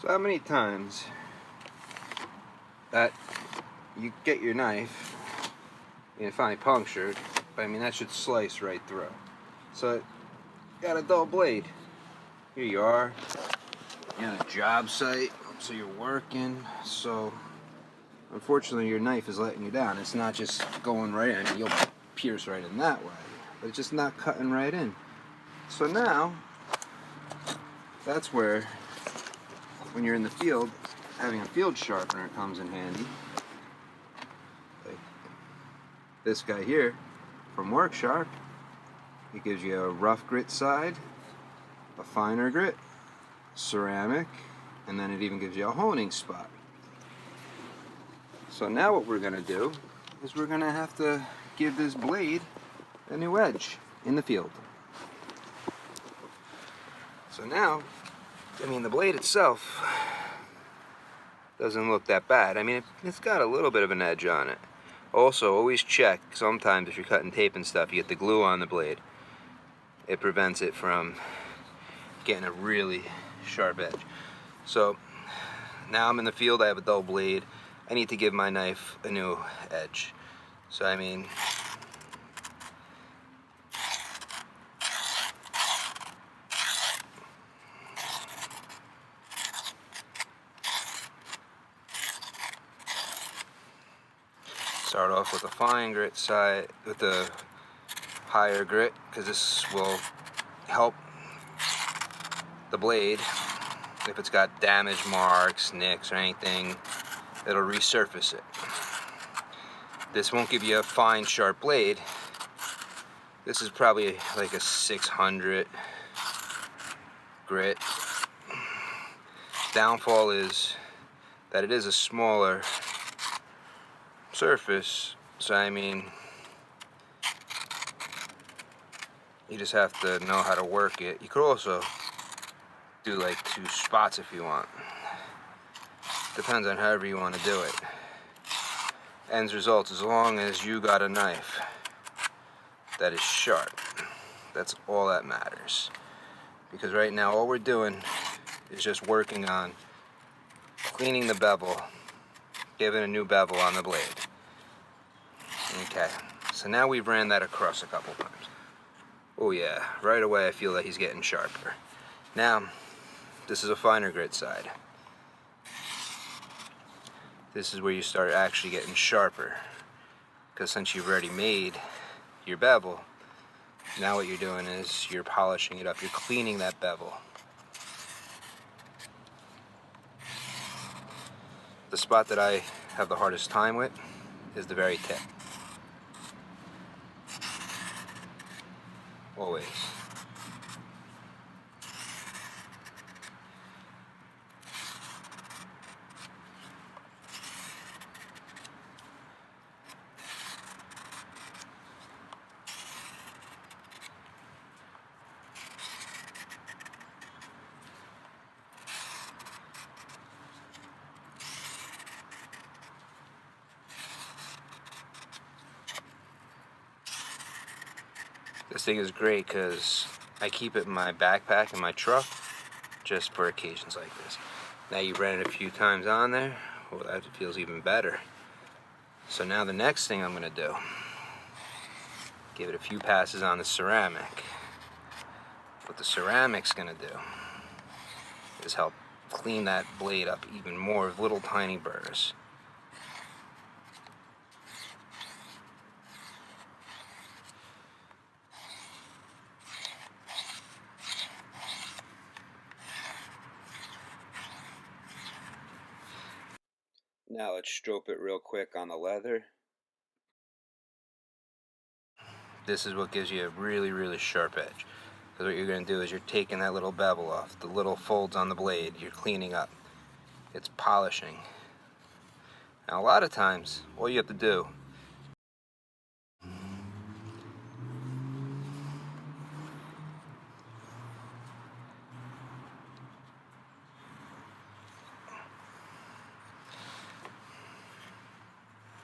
So how many times that you get your knife and you find it punctured, but I mean that should slice right through. So you got a dull blade. Here you are, you're on a job site, so you're working, so unfortunately your knife is letting you down. It's not just going right in, you'll pierce right in that way, but it's just not cutting right in. So now, that's where, when you're in the field, having a field sharpener comes in handy. Like this guy here from Work Sharp. It gives you a rough grit side, a finer grit, ceramic, and then it even gives you a honing spot. So now what we're going to do is we're going to have to give this blade a new edge in the field. So now, I mean, the blade itself doesn't look that bad. I mean, it's got a little bit of an edge on it. Also, always check, sometimes if you're cutting tape and stuff, you get the glue on the blade. It prevents it from getting a really sharp edge. So now I'm in the field, I have a dull blade. I need to give my knife a new edge. So I mean, start off with a fine grit side, with the higher grit, because this will help the blade. If it's got damage marks, nicks, or anything, it'll resurface it. This won't give you a fine, sharp blade. This is probably like a 600 grit. Downfall is that it is a smaller surface, so I mean, you just have to know how to work it. You could also do like 2 spots if you want. Depends on however you want to do it. Ends results, as long as you got a knife that is sharp, that's all that matters. Because right now all we're doing is just working on cleaning the bevel, giving a new bevel on the blade. Okay, so now we've ran that across a couple times. Oh yeah, right away I feel that he's getting sharper. Now, this is a finer grit side. This is where you start actually getting sharper. Because since you've already made your bevel, now what you're doing is you're polishing it up. You're cleaning that bevel. The spot that I have the hardest time with is the very tip. Always. This thing is great because I keep it in my backpack in my truck just for occasions like this. Now you ran it a few times on there, well, that feels even better. So now the next thing I'm going to do, give it a few passes on the ceramic. What the ceramic's going to do is help clean that blade up even more with little tiny burrs. Now let's stroke it real quick on the leather. This is what gives you a really, really sharp edge. Because what you're going to do is you're taking that little bevel off, the little folds on the blade, you're cleaning up. It's polishing. Now a lot of times, all you have to do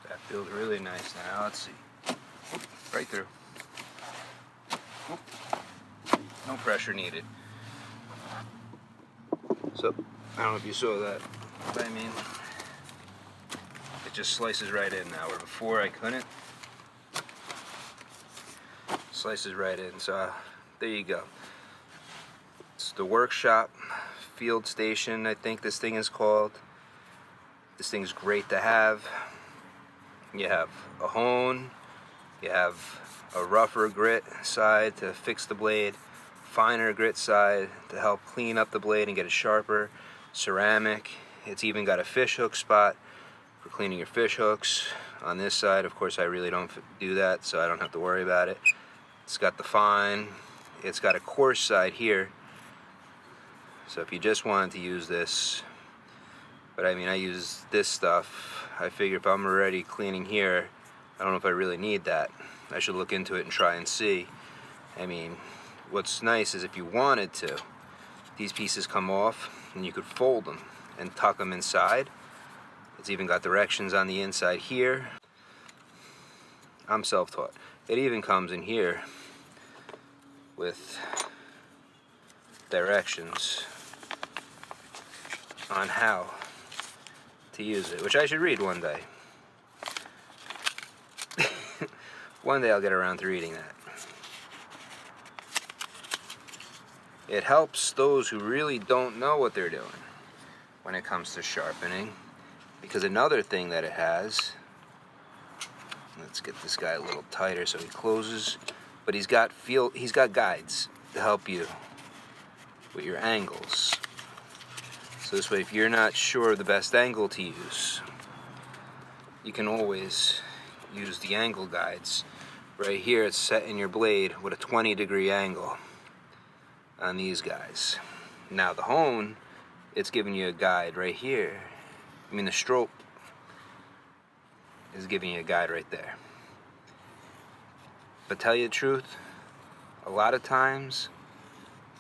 that feels really nice now. Let's see. Right through. No pressure needed. So, I don't know if you saw that, but I mean, it just slices right in now, where before I couldn't. Slices right in, so there you go. It's the Work Sharp Field Station, I think this thing is called. This thing's great to have. You have a hone, you have a rougher grit side to fix the blade, finer grit side to help clean up the blade and get it sharper, ceramic. It's even got a fish hook spot for cleaning your fish hooks. On this side, of course, I really don't do that, so I don't have to worry about it. It's got the fine. It's got a coarse side here. So if you just wanted to use this, but I mean, I use this stuff. I figure if I'm already cleaning here, I don't know if I really need that. I should look into it and try and see. I mean, what's nice is if you wanted to, these pieces come off and you could fold them and tuck them inside. It's even got directions on the inside here. I'm self-taught. It even comes in here with directions on how to use it, which I should read one day. One day I'll get around to reading that. It helps those who really don't know what they're doing when it comes to sharpening, because another thing that it has, let's get this guy a little tighter so he closes, but he's got guides to help you with your angles. So this way, if you're not sure of the best angle to use, you can always use the angle guides. Right here, it's setting your blade with a 20-degree angle on these guys. Now the hone, it's giving you a guide right here. I mean, the stroke is giving you a guide right there. But tell you the truth, a lot of times,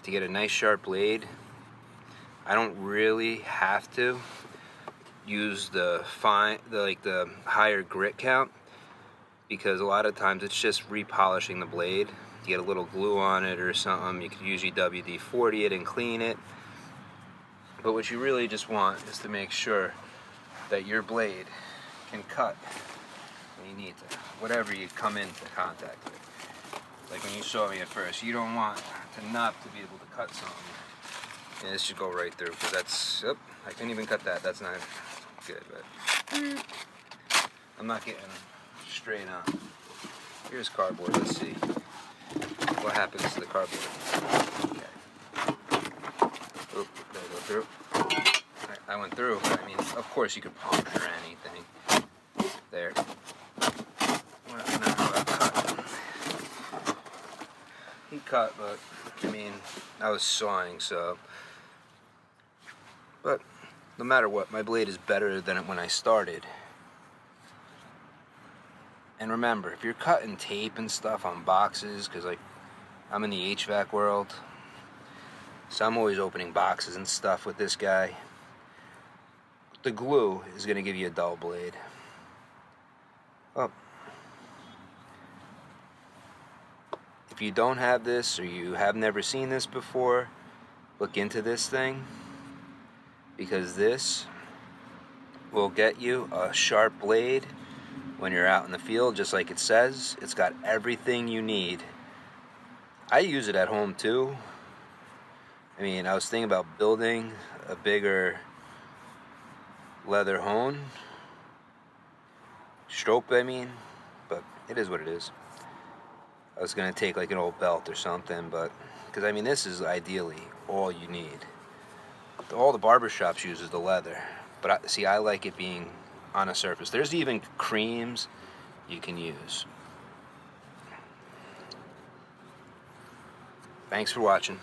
to get a nice sharp blade, I don't really have to use the higher grit count, because a lot of times it's just repolishing the blade. You get a little glue on it or something, you could usually WD-40 it and clean it. But what you really just want is to make sure that your blade can cut when you need to, whatever you come into contact with. Like when you saw me at first, you don't want to not to be able to cut something. Yeah, this should go right through, because that's, oh, I couldn't even cut that. That's not good, but I'm not getting straight on. Here's cardboard. Let's see what happens to the cardboard. Okay. Oop, did I go through? I went through. I mean, of course you could puncture anything. There. Well, no, cut. He cut, but I mean, I was sawing, so. But no matter what, my blade is better than it when I started. And remember, if you're cutting tape and stuff on boxes, because like I'm in the HVAC world, so I'm always opening boxes and stuff with this guy. The glue is going to give you a dull blade. Oh. If you don't have this, or you have never seen this before, look into this thing, because this will get you a sharp blade when you're out in the field, just like it says. It's got everything you need. I use it at home too. I mean, I was thinking about building a bigger leather hone stroke, I mean, but it is what it is. I was gonna take like an old belt or something, but because I mean, this is ideally all you need. All the barbershops uses the leather, but I like it being on a surface. There's even creams you can use. Thanks for watching.